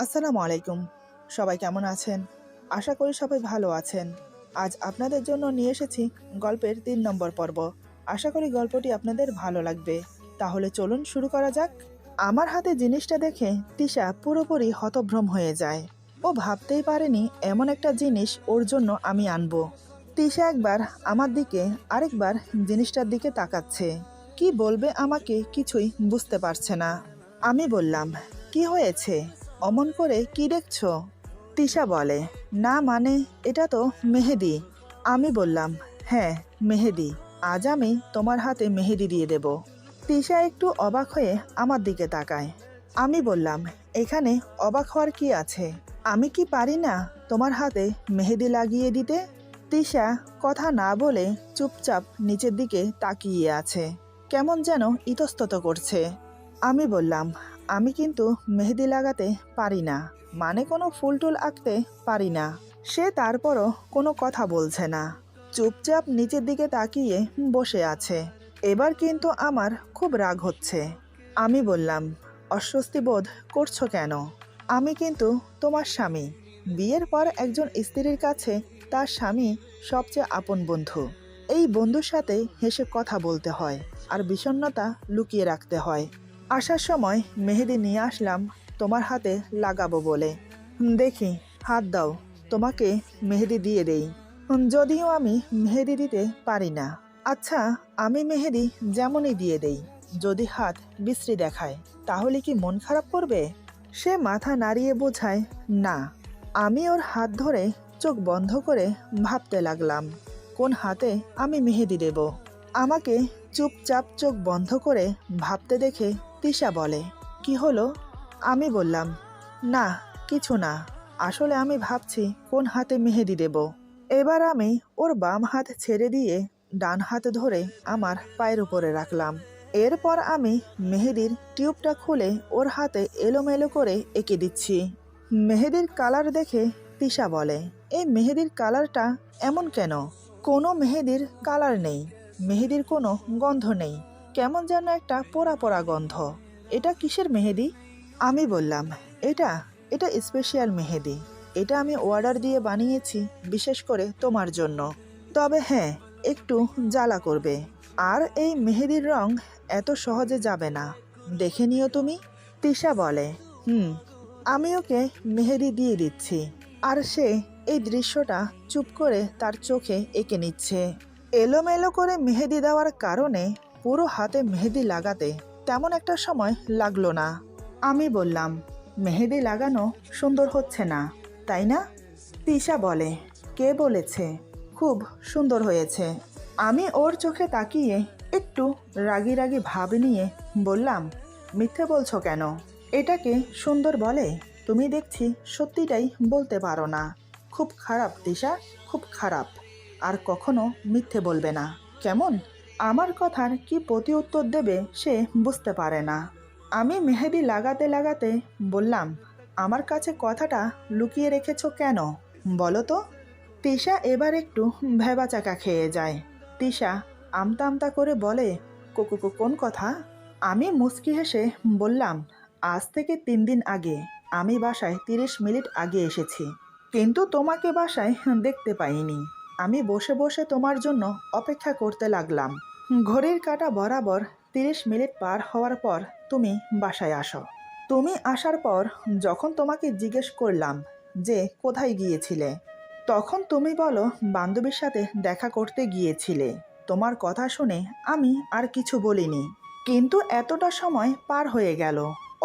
আসসালামু আলাইকুম। সবাই কেমন আছেন? আশা করি সবাই ভালো আছেন। আজ আপনাদের জন্য নিয়ে এসেছি গল্পের ৩ নম্বর পর্ব। আশা করি গল্পটি আপনাদের ভালো লাগবে। তাহলে চলুন শুরু করা যাক। আমার হাতে জিনিসটা দেখে তিশা পুরোপুরি হতভ্রম হয়ে যায়। ও ভাবতেই পারেনি এমন একটা জিনিস ওর জন্য আমি আনবো। তিশা একবার আমার দিকে আরেকবার জিনিসটার দিকে তাকাচ্ছে। কি বলবে আমাকে কিছুই বুঝতে পারছে না। আমি বললাম, কি হয়েছে? অমন করে কি দেখছো? তিশা বলে, না মানে এটা তো মেহেদি। আমি বললাম, হ্যাঁ মেহেদি। আজ আমি তোমার হাতে মেহেদি দিয়ে দেব। তিশা একটু অবাক হয়ে আমার দিকে তাকায়। আমি বললাম, এখানে অবাক হওয়ার কি আছে? আমি কি পারি না তোমার হাতে মেহেদি লাগিয়ে দিতে? তিশা কথা না বলে চুপচাপ নিচের দিকে তাকিয়ে আছে, কেমন যেন ইতস্তত করছে। আমি বললাম, আমি কিন্তু মেহেদি লাগাতে পারি না, মানে কোনো ফুল টুল আঁকতে পারি না। সে তারপরও কোনো কথা বলছে না, চুপচাপ নিচের দিকে তাকিয়ে বসে আছে। এবার কিন্তু আমার খুব রাগ হচ্ছে। আমি বললাম, অস্বস্তি বোধ করছো কেন? আমি কিন্তু তোমার স্বামী। বিয়ের পর একজন স্ত্রীর কাছে তার স্বামী সবচেয়ে আপন বন্ধু। এই বন্ধুর সাথে হেসে কথা বলতে হয়, আর বিষণ্ণতা লুকিয়ে রাখতে হয়। আসার সময় মেহেদি নিয়ে আসলাম তোমার হাতে লাগাবো বলে। দেখি, হাত দাও, তোমাকে মেহেদি দিয়ে দেই। যদিও আমি মেহেদি দিতে পারি না। আচ্ছা, আমি মেহেদি যেমনই দিয়ে দেই, যদি হাত বিশ্রী দেখায় তাহলে কি মন খারাপ করবে? সে মাথা নাড়িয়ে বোঝায় না। আমি ওর হাত ধরে চোখ বন্ধ করে ভাবতে লাগলাম কোন হাতে আমি মেহেদি দেব। আমাকে চুপচাপ চোখ বন্ধ করে ভাবতে দেখে তিশা বলে, কি হলো? আমি বললাম, না কিছু না, আসলে আমি ভাবছি কোন হাতে মেহেদি দেব। এবার আমি ওর বাম হাত ছেড়ে দিয়ে ডান হাত ধরে আমার পায়ের উপরে রাখলাম। এরপর আমি মেহেদির টিউবটা খুলে ওর হাতে এলোমেলো করে এঁকে দিচ্ছি। মেহেদির কালার দেখে তিশা বলে, এই মেহেদির কালারটা এমন কেন? কোনো মেহেদির কালার নেই, মেহেদির কোনো গন্ধ নেই, কেমন যেন একটা পোড়া পোড়া গন্ধ। এটা কিসের মেহেদি? আমি বললাম, এটা এটা স্পেশাল মেহেদি। এটা আমি অর্ডার দিয়ে বানিয়েছি বিশেষ করে তোমার জন্য। তবে হ্যাঁ, একটু জ্বালা করবে। আর এই মেহেদির রং এত সহজে যাবে না, দেখে নিও তুমি। তিশা বলে, হুম। আমি ওকে মেহেদি দিয়ে দিচ্ছি, আর সে এই দৃশ্যটা চুপ করে তার চোখে এঁকে নিচ্ছে। এলোমেলো করে মেহেদি দেওয়ার কারণে পুরো হাতে মেহেদি লাগাতে তেমন একটা সময় লাগলো না। আমি বললাম, মেহেদি লাগানো সুন্দর হচ্ছে না, তাই না? তিশা বলে, কে বলেছে? খুব সুন্দর হয়েছে। আমি ওর চোখে তাকিয়ে একটু রাগী রাগী ভাব নিয়ে বললাম, মিথ্যে বলছো কেন? এটাকে সুন্দর বলে? তুমি দেখছি সত্যিটাই বলতে পারো না। খুব খারাপ তিশা, খুব খারাপ। আর কখনো মিথ্যে বলবে না, কেমন? আমার কথার কি প্রতি উত্তর দেবে সে বুঝতে পারে না। আমি মেহেদি লাগাতে লাগাতে বললাম, আমার কাছে কথাটা লুকিয়ে রেখেছো কেন বলো তো? তিশা এবার একটু ভ্যাবাচাকা খেয়ে যায়। তিশা আমতা আমতা করে বলে, কোন কথা? আমি মুচকি হেসে বললাম, আজ থেকে ৩ দিন আগে আমি বাসায় ৩০ মিনিট আগে এসেছি, কিন্তু তোমাকে বাসায় দেখতে পাইনি। আমি বসে বসে তোমার জন্য অপেক্ষা করতে লাগলাম। ঘড়ির কাঁটা বরাবর ৩০ মিনিট পার হওয়ার পর তুমি বাসায় আসো। তুমি আসার পর যখন তোমাকে জিজ্ঞেস করলাম যে কোথায় গিয়েছিলে, তখন তুমি বলো বান্ধবীর সাথে দেখা করতে গিয়েছিলে। তোমার কথা শুনে আমি আর কিছু বলিনি, কিন্তু এতটা সময় পার হয়ে গেল,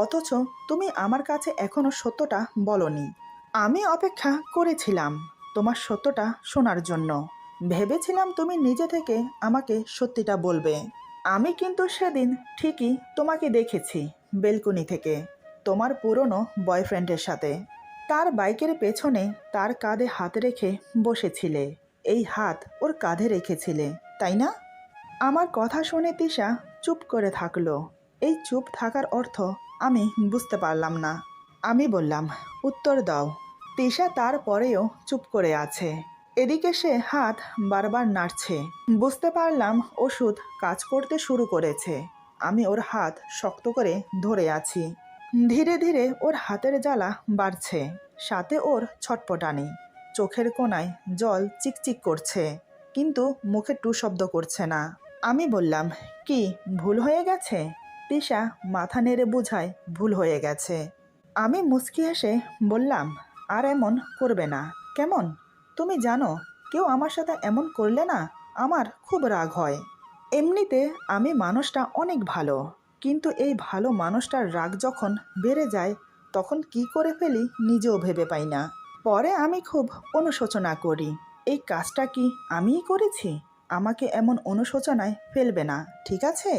অথচ তুমি আমার কাছে এখনো সত্যটা বলনি। আমি অপেক্ষা করেছিলাম তোমার সত্যটা শোনার জন্য। ভেবেছিলাম তুমি নিজে থেকে আমাকে সত্যিটা বলবে। আমি কিন্তু সেদিন ঠিকই তোমাকে দেখেছি বেলকনি থেকে, তোমার পুরনো বয়ফ্রেন্ডের সাথে। তার বাইকের পেছনে তার কাঁধে হাত রেখে বসেছিলে। এই হাত ওর কাঁধে রেখেছিলে, তাই না? আমার কথা শুনে তিশা চুপ করে থাকলো। এই চুপ থাকার অর্থ আমি বুঝতে পারলাম না। আমি বললাম, উত্তর দাও। তিশা তারপরেও চুপ করে আছে। এদিকে সে হাত বারবার নাড়ছে। বুঝতে পারলাম ওষুধ কাজ করতে শুরু করেছে। আমি ওর হাত শক্ত করে ধরে আছি। ধীরে ধীরে ওর হাতের জ্বালা বাড়ছে, সাথে ওর ছটপটানি। চোখের কোণায় জল চিকচিক করছে, কিন্তু মুখে টু শব্দ করছে না। আমি বললাম, কি ভুল হয়ে গেছে? তিশা মাথা নেড়ে বুঝায় ভুল হয়ে গেছে। আমি মুচকি হেসে বললাম, আর এমন করবে না কেমন? তুমি জানো, কেউ আমার সাথে এমন করলে না আমার খুব রাগ হয়। এমনিতে আমি মানুষটা অনেক ভালো, কিন্তু এই ভালো মানুষটার রাগ যখন বেড়ে যায় তখন কি করে ফেলি নিজেও ভেবে পাই না। পরে আমি খুব অনুশোচনা করি, এই কাজটা কি আমিই করেছি? আমাকে এমন অনুশোচনায় ফেলবে না, ঠিক আছে?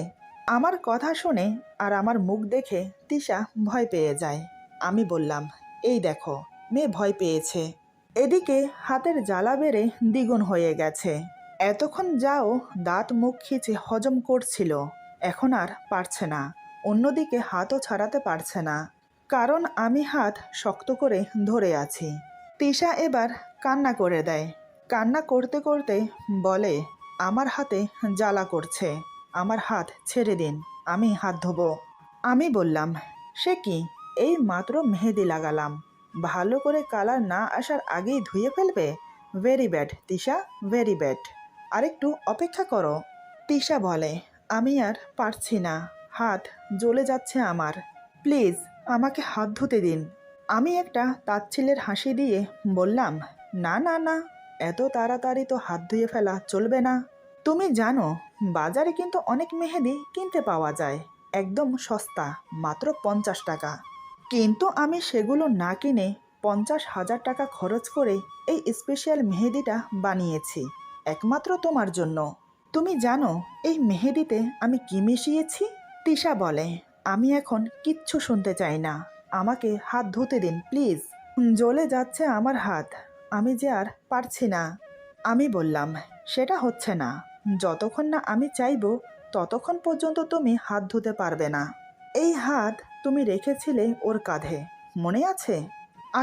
আমার কথা শুনে আর আমার মুখ দেখে তিশা ভয় পেয়ে যায়। আমি বললাম, এই দেখো, মেয়ে ভয় পেয়েছে। এদিকে হাতের জ্বালা বেড়ে দ্বিগুণ হয়ে গেছে। এতক্ষণ যাও দাঁত মুখ খিচে হজম করছিল, এখন আর পারছে না। অন্যদিকে হাতও ছাড়াতে পারছে না, কারণ আমি হাত শক্ত করে ধরে আছি। তিশা এবার কান্না করে দেয়। কান্না করতে করতে বলে, আমার হাতে জ্বালা করছে, আমার হাত ছেড়ে দিন, আমি হাত ধোবো। আমি বললাম, সে কি, এই মাত্র মেহেদি লাগালাম, ভালো করে কালার না আসার আগেই ধুয়ে ফেলবে? Very bad Tisha, very bad. আরেকটু অপেক্ষা করো। তিশা বলে, আমি আর পারছি না, হাত জ্বলে যাচ্ছে আমার, প্লিজ আমাকে হাত ধুতে দিন। আমি একটা তাচ্ছিল্যের হাসি দিয়ে বললাম, না না না, এত তাড়াতাড়ি তো হাত ধুয়ে ফেলা চলবে না। তুমি জানো, বাজারে কিন্তু অনেক মেহেদি কিনতে পাওয়া যায়, একদম সস্তা, মাত্র 50 টাকা। কিন্তু আমি সেগুলো না কিনে 50,000 টাকা খরচ করে এই স্পেশাল মেহেদিটা বানিয়েছি, একমাত্র তোমার জন্য। তুমি জানো এই মেহেদিতে আমি কি মিশিয়েছি? তিশা বলে, আমি এখন কিচ্ছু শুনতে চাই না, আমাকে হাত ধুতে দিন প্লিজ, জ্বলে যাচ্ছে আমার হাত, আমি যে আর পারছি না। আমি বললাম, সেটা হচ্ছে না, যতক্ষণ না আমি চাইবো ততক্ষণ পর্যন্ত তুমি হাত ধুতে পারবে না। এই হাত তুমি রেখেছিলে ওর কাঁধে, মনে আছে?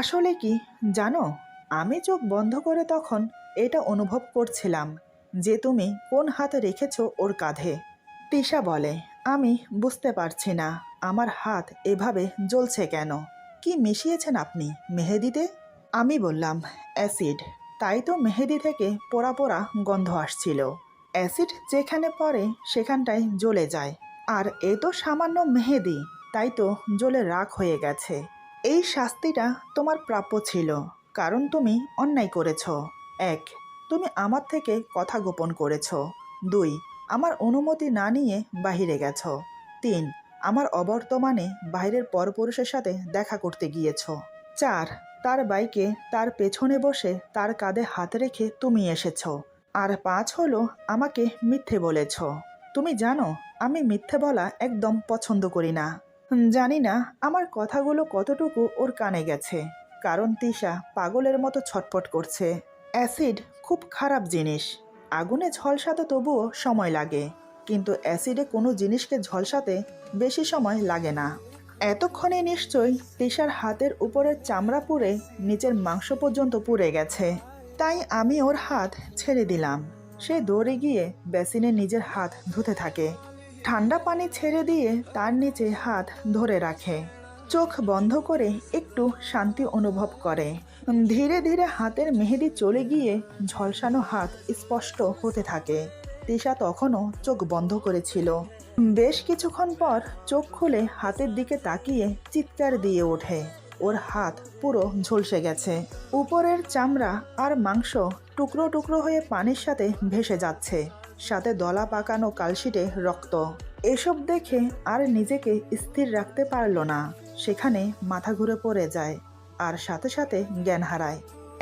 আসলে কি জানো, আমি চোখ বন্ধ করে তখন এটা অনুভব করছিলাম যে তুমি কোন হাত রেখেছো ওর কাঁধে। তিশা বলে, আমি বুঝতে পারছি না আমার হাত এভাবে জ্বলছে কেন, কি মিশিয়েছেন আপনি মেহেদিতে? আমি বললাম, অ্যাসিড, তাই তো মেহেদি থেকে পোড়া পোড়া গন্ধ আসছিল। অ্যাসিড যেখানে পড়ে সেখানটায় জ্বলে যায়, আর এ তো সামান্য মেহেদি, তাই তো জ্বলে রাখ হয়ে গেছে। এই শাস্তিটা তোমার প্রাপ্য ছিল, কারণ তুমি অন্যায় করেছ। 1, তুমি আমার থেকে কথা গোপন করেছ। 2, আমার অনুমতি না নিয়ে বাহিরে গেছ। 3, আমার অবর্তমানে বাইরের পরপুরুষের সাথে দেখা করতে গিয়েছ। 4, তার বাইকে তার পেছনে বসে তার কাঁধে হাত রেখে তুমি এসেছ। আর 5 হলো আমাকে মিথ্যে বলেছ। তুমি জানো, আমি মিথ্যে বলা একদম পছন্দ করি না। জানি না আমার কথাগুলো কতটুকু ওর কানে গেছে, কারণ তিশা পাগলের মতো ছটফট করছে। অ্যাসিড খুব খারাপ জিনিস, আগুনে ঝলসাতে তবুও সময় লাগে, কিন্তু অ্যাসিডে কোনো জিনিসকে ঝলসাতে বেশি সময় লাগে না। এতক্ষণে নিশ্চয়ই তিশার হাতের উপরের চামড়া পুড়ে নিচের মাংস পর্যন্ত পুড়ে গেছে, তাই আমি ওর হাত ছেড়ে দিলাম। সে দৌড়ে গিয়ে বেসিনে নিজের হাত ধুতে থাকে, ঠান্ডা পানি ছেড়ে দিয়ে তার নিচে হাত ধরে রাখে, চোখ বন্ধ করে একটু শান্তি অনুভব করে। ধীরে ধীরে হাতের মেহেদি চলে গিয়ে ঝলসানো হাত স্পষ্ট হতে থাকে। তিশা তখনও চোখ বন্ধ করেছিল। বেশ কিছুক্ষণ পর চোখ খুলে হাতের দিকে তাকিয়ে চিৎকার দিয়ে ওঠে, ওর হাত পুরো ঝলসে গেছে, উপরের চামড়া আর মাংস টুকরো টুকরো হয়ে পানির সাথে ভেসে যাচ্ছে, সাথে দলা পাকানো কালশিটে রক্ত। এসব দেখে আর নিজেকে স্থির রাখতে পারল না, সেখানে মাথা ঘুরে পড়ে যায় আর সাথে সাথে জ্ঞান হারায়।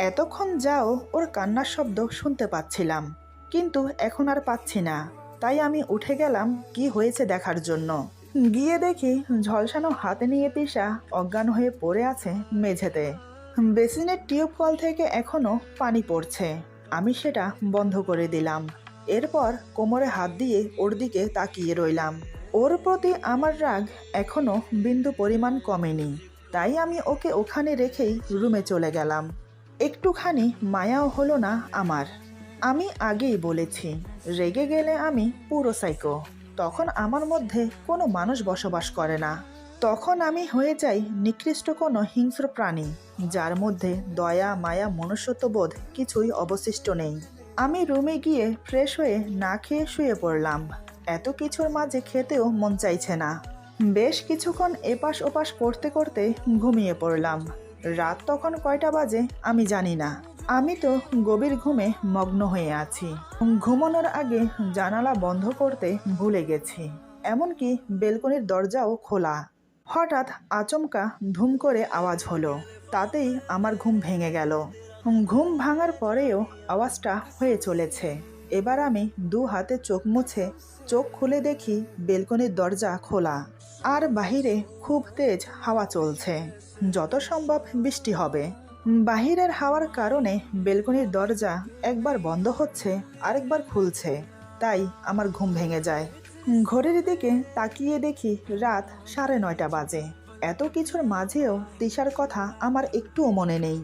এতক্ষণ যাও ওর কান্নার শব্দ শুনতে পাচ্ছিলাম, কিন্তু এখন আর পাচ্ছি না, তাই আমি উঠে গেলাম কি হয়েছে দেখার জন্য। গিয়ে দেখি ঝলসানো হাতে নিয়ে তিশা অজ্ঞান হয়ে পড়ে আছে মেঝেতে। বেসিনের টিউব কল থেকে এখনো পানি পড়ছে, আমি সেটা বন্ধ করে দিলাম। এরপর কোমরে হাত দিয়ে ওর দিকে তাকিয়ে রইলাম। ওর প্রতি আমার রাগ এখনো বিন্দু পরিমাণ কমেনি, তাই আমি ওকে ওখানে রেখেই রুমে চলে গেলাম। একটুখানি মায়াও হলো না আমার। আমি আগেই বলেছি, রেগে গেলে আমি পুরো সাইকো, তখন আমার মধ্যে কোনো মানুষ বসবাস করে না। তখন আমি হয়ে যাই নিকৃষ্ট কোনো হিংস্র প্রাণী, যার মধ্যে দয়া মায়া মনুষ্যত্ববোধ কিছুই অবশিষ্ট নেই। আমি রুমে গিয়ে ফ্রেশ হয়ে না খেয়ে শুয়ে পড়লাম। এত কিছুর মাঝে খেতেও মন চাইছে না। বেশ কিছুক্ষণ এপাশ ওপাশ করতে করতে ঘুমিয়ে পড়লাম। রাত তখন কয়টা বাজে আমি জানি না। আমি তো গভীর ঘুমে মগ্ন হয়ে আছি। ঘুমানোর আগে জানালা বন্ধ করতে ভুলে গেছি, এমনকি বেলকনির দরজাও খোলা। হঠাৎ আচমকা ধুম করে আওয়াজ হলো, তাতেই আমার ঘুম ভেঙে গেল। ঘুম ভাঙার পরেও আওয়াজটা হয়ে চলেছে। এবার আমি দু হাতে চোখ মুছে চোখ খুলে দেখি বেলকনির দরজা খোলা, আর বাহিরে খুব তেজ হাওয়া চলছে। যত সম্ভব বৃষ্টি হবে। বাহিরের হাওয়ার কারণে বেলকনির দরজা একবার বন্ধ হচ্ছে আরেকবার খুলছে, তাই আমার ঘুম ভেঙে যায়। ঘড়ির দিকে তাকিয়ে দেখি রাত 9:30 বাজে। এত কিছুর মাঝেও তিশার কথা আমার একটুও মনে নেই।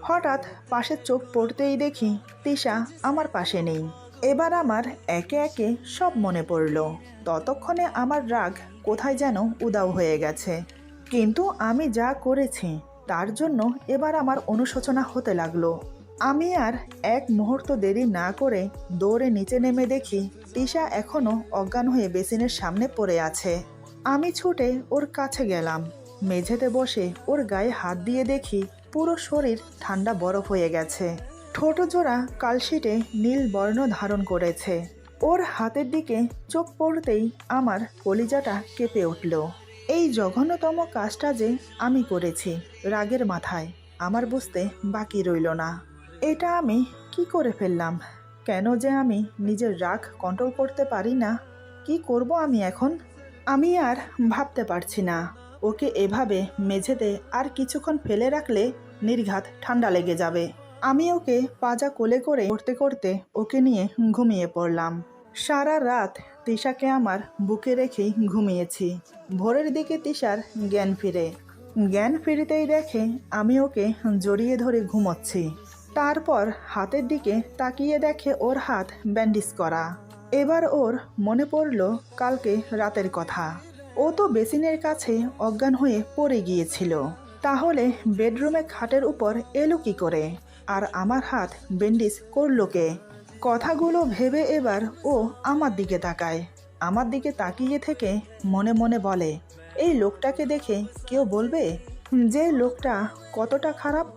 হঠাৎ পাশে চোখ পড়তেই দেখি তিশা আমার পাশে নেই। এবার আমার একে একে সব মনে পড়ল। ততক্ষণে আমার রাগ কোথায় যেন উধাও হয়ে গেছে। কিন্তু আমি যা করেছি তার জন্য এবার আমার অনুশোচনা হতে লাগলো। আমি আর এক মুহূর্ত দেরি না করে দৌড়ে নিচে নেমে দেখি তিশা এখনো অজ্ঞান হয়ে বেসিনের সামনে পড়ে আছে। আমি ছুটে ওর কাছে গেলাম। মেঝেতে বসে ওর গায়ে হাত দিয়ে দেখি পুরো শরীর ঠান্ডা বরফ হয়ে গেছে। ঠোঁট জোড়া কালশিটে নীল বর্ণ ধারণ করেছে। ওর হাতের দিকে চোখ পড়তেই আমার কলিজাটা কেঁপে উঠল। এই জঘন্যতম কাজটা যে আমি করেছি রাগের মাথায়, আমার বুঝতে বাকি রইল না। এটা আমি কি করে ফেললাম? কেন যে আমি নিজের রাগ কন্ট্রোল করতে পারি না? কি করব আমি এখন? আমি আর ভাবতে পারছি না। ওকে এভাবে মেঝেতে আর কিছুক্ষণ ফেলে রাখলে নির্ঘাত ঠান্ডা লেগে যাবে। আমি ওকে পাজা কোলে করে করতে করতে ওকে নিয়ে ঘুমিয়ে পড়লাম। সারা রাত তিশাকে আমার বুকে রেখেই ঘুমিয়েছি। ভোরের দিকে তিশার জ্ঞান ফিরতেই দেখে আমি ওকে জড়িয়ে ধরে ঘুমোচ্ছি। তারপর হাতের দিকে তাকিয়ে দেখে ওর হাত ব্যান্ডেজ করা। এবার ওর মনে পড়ল কালকে রাতের কথা। ও তো বেসিনের কাছে অজ্ঞান হয়ে পড়ে গিয়েছিল। তাহলে বেডরুমে খাটের উপর এলো কি করে? আর আমার হাত ব্যান্ডেজ করলো কে? কথাগুলো ভেবে এবার ও আমার দিকে তাকায়। আমার দিকে তাকিয়ে থেকে মনে মনে বলে, এই লোকটাকে দেখে কেউ বলবে যে লোকটা কতটা খারাপ?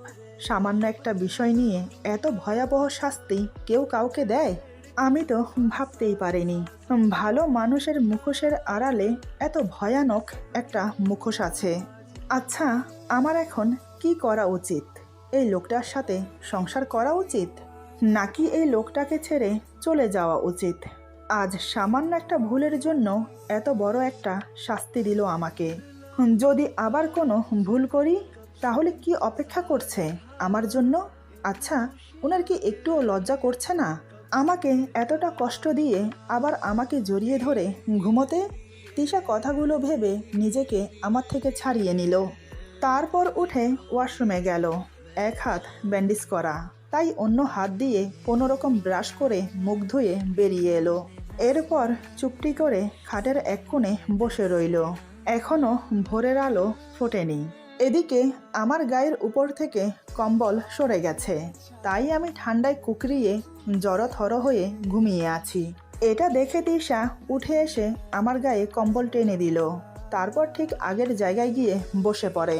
সামান্য একটা বিষয় নিয়ে এত ভয়াবহ শাস্তি কেউ কাউকে দেয়? আমি তো ভাবতেই পারিনি ভালো মানুষের মুখোশের আড়ালে এত ভয়ানক একটা মুখোশ আছে। আচ্ছা, আমার এখন কি করা উচিত? এই লোকটার সাথে সংসার করা উচিত, নাকি এই লোকটাকে ছেড়ে চলে যাওয়া উচিত? আজ সামান্য একটা ভুলের জন্য এত বড় একটা শাস্তি দিল আমাকে। যদি আবার কোনো ভুল করি তাহলে কি অপেক্ষা করছে আমার জন্য? আচ্ছা, ওনার কি একটুও লজ্জা করছে না আমাকে এতটা কষ্ট দিয়ে আবার আমাকে জড়িয়ে ধরে ঘুমোতে? তিশা কথাগুলো ভেবে নিজেকে আমার থেকে ছাড়িয়ে নিল। তারপর উঠে ওয়াশরুমে গেল। এক হাত ব্যান্ডেজ করা, তাই অন্য হাত দিয়ে কোনো রকম ব্রাশ করে মুখ ধুয়ে বেরিয়ে এলো। এরপর চুপটি করে খাটের এক কোণে বসে রইল। এখনো ভোরের আলো ফোটেনি। এদিকে আমার গায়ের উপর থেকে কম্বল সরে গেছে, তাই আমি ঠান্ডায় কুকরিয়ে জড়থর হয়ে ঘুমিয়ে আছি। এটা দেখে তিশা উঠে এসে আমার গায়ে কম্বল টেনে দিল। তারপর ঠিক আগের জায়গায় গিয়ে বসে পড়ে।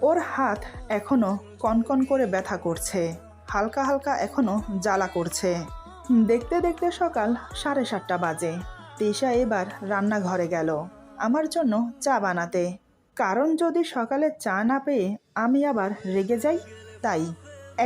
ওর হাত এখনো কনকন করে ব্যথা করছে, হালকা হালকা এখনো জ্বালা করছে। দেখতে দেখতে সকাল 7:30 বাজে। তিশা এবার রান্নাঘরে গেল আমার জন্য চা বানাতে। কারণ যদি সকালে চা না পেয়ে আমি আবার রেগে যাই, তাই।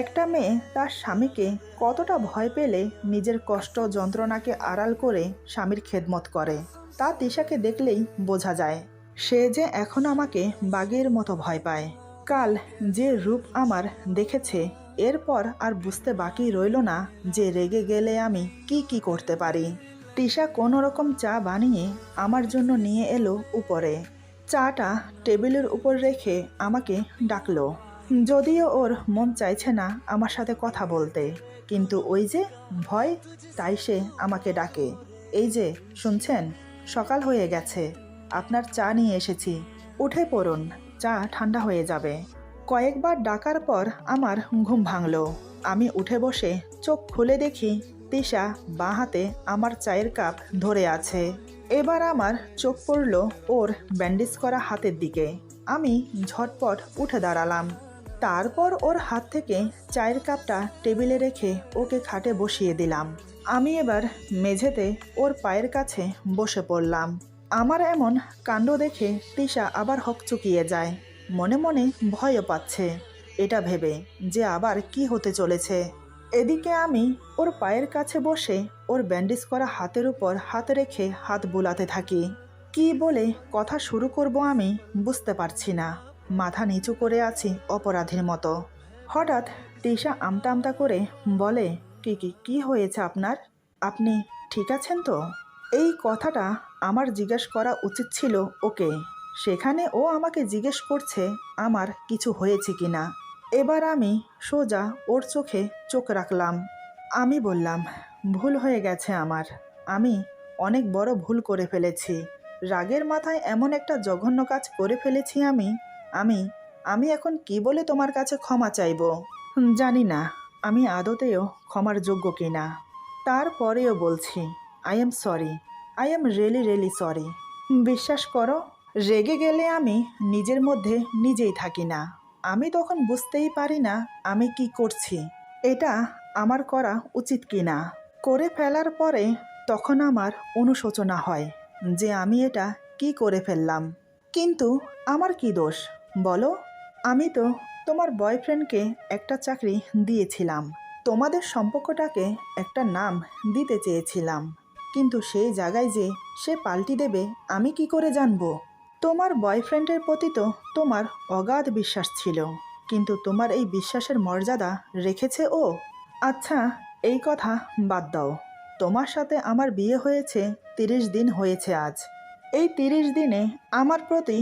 একটা মেয়ে তার স্বামীকে কতটা ভয় পেলে নিজের কষ্ট যন্ত্রণাকে আড়াল করে স্বামীর খেদমত করে তা তিশাকে দেখলেই বোঝা যায়। সে যে এখন আমাকে বাঘের মতো ভয় পায়। কাল যে রূপ আমার দেখেছে, এরপর আর বুঝতে বাকি রইল না যে রেগে গেলে আমি কি কি করতে পারি। তিশা কোনো রকম চা বানিয়ে আমার জন্য নিয়ে এলো উপরে। চাটা টেবিলের উপর রেখে আমাকে ডাকলো। যদিও ওর মন চাইছে না আমার সাথে কথা বলতে, কিন্তু ওই যে ভয়, তাই সে আমাকে ডাকে। এই যে শুনছেন, সকাল হয়ে গেছে, আপনার চা নিয়ে এসেছি, উঠে পড়ুন, চা ঠান্ডা হয়ে যাবে। কয়েকবার ডাকার পর আমার ঘুম ভাঙল। আমি উঠে বসে চোখ খুলে দেখি তিশা বাঁ হাতে আমার চায়ের কাপ ধরে আছে। এবার আমার চোখ পড়ল ওর ব্যান্ডেজ করা হাতের দিকে। আমি ঝটপট উঠে দাঁড়ালাম। তারপর ওর হাত থেকে চায়ের কাপটা টেবিলে রেখে ওকে খাটে বসিয়ে দিলাম। আমি এবার মেঝেতে ওর পায়ের কাছে বসে পড়লাম। আমার এমন কাণ্ড দেখে তিশা আবার হকচকিয়ে যায়। মনে মনে ভয়ও পাচ্ছে, এটা ভেবে যে আবার কি হতে চলেছে। এদিকে আমি ওর পায়ের কাছে বসে ওর ব্যান্ডেজ করা হাতের উপর হাত রেখে হাত বুলাতে থাকি। কি বলে কথা শুরু করব আমি বুঝতে পারছি না। মাথা নিচু করে আছি অপরাধীর মতো। হঠাৎ তিশা আমতা আমতা করে বলে, কি কি কি হয়েছে আপনার? আপনি ঠিক আছেন তো? এই কথাটা আমার জিজ্ঞেস করা উচিত ছিল ওকে। সেখানে ও আমাকে জিজ্ঞেস করছে আমার কিছু হয়েছে কি না। এবার আমি সোজা ওর চোখে চোখ রাখলাম। আমি বললাম, ভুল হয়ে গেছে আমার। আমি অনেক বড় ভুল করে ফেলেছি। রাগের মাথায় এমন একটা জঘন্য কাজ করে ফেলেছি আমি। আমি আমি এখন কি বলে তোমার কাছে ক্ষমা চাইব? জানি না আমি আদতেও ক্ষমার যোগ্য কিনা। তারপরেও বলছি, I am sorry, I am really really sorry. বিশ্বাস করো, রেগে গেলে আমি নিজের মধ্যে নিজেই থাকি না। আমি তখন বুঝতেই পারি না আমি কি করছি, এটা আমার করা উচিত কি না। করে ফেলার পরে তখন আমার অনুশোচনা হয় যে আমি এটা কি করে ফেললাম। কিন্তু আমার কি দোষ বলো? আমি তো তোমার বয়ফ্রেন্ডকে একটা চাকরি দিয়েছিলাম, তোমাদের সম্পর্কটাকে একটা নাম দিতে চেয়েছিলাম। কিন্তু সেই জায়গায় যে সে পাল্টি দেবে আমি কি করে জানবো? তোমার বয়ফ্রেন্ডের প্রতি তো তোমার অগাধ বিশ্বাস ছিল, কিন্তু তোমার এই বিশ্বাসের মর্যাদা রেখেছে ও? আচ্ছা, এই কথা বাদ দাও। তোমার সাথে আমার বিয়ে হয়েছে 30 দিন হয়েছে আজ। এই 30 দিনে আমার প্রতি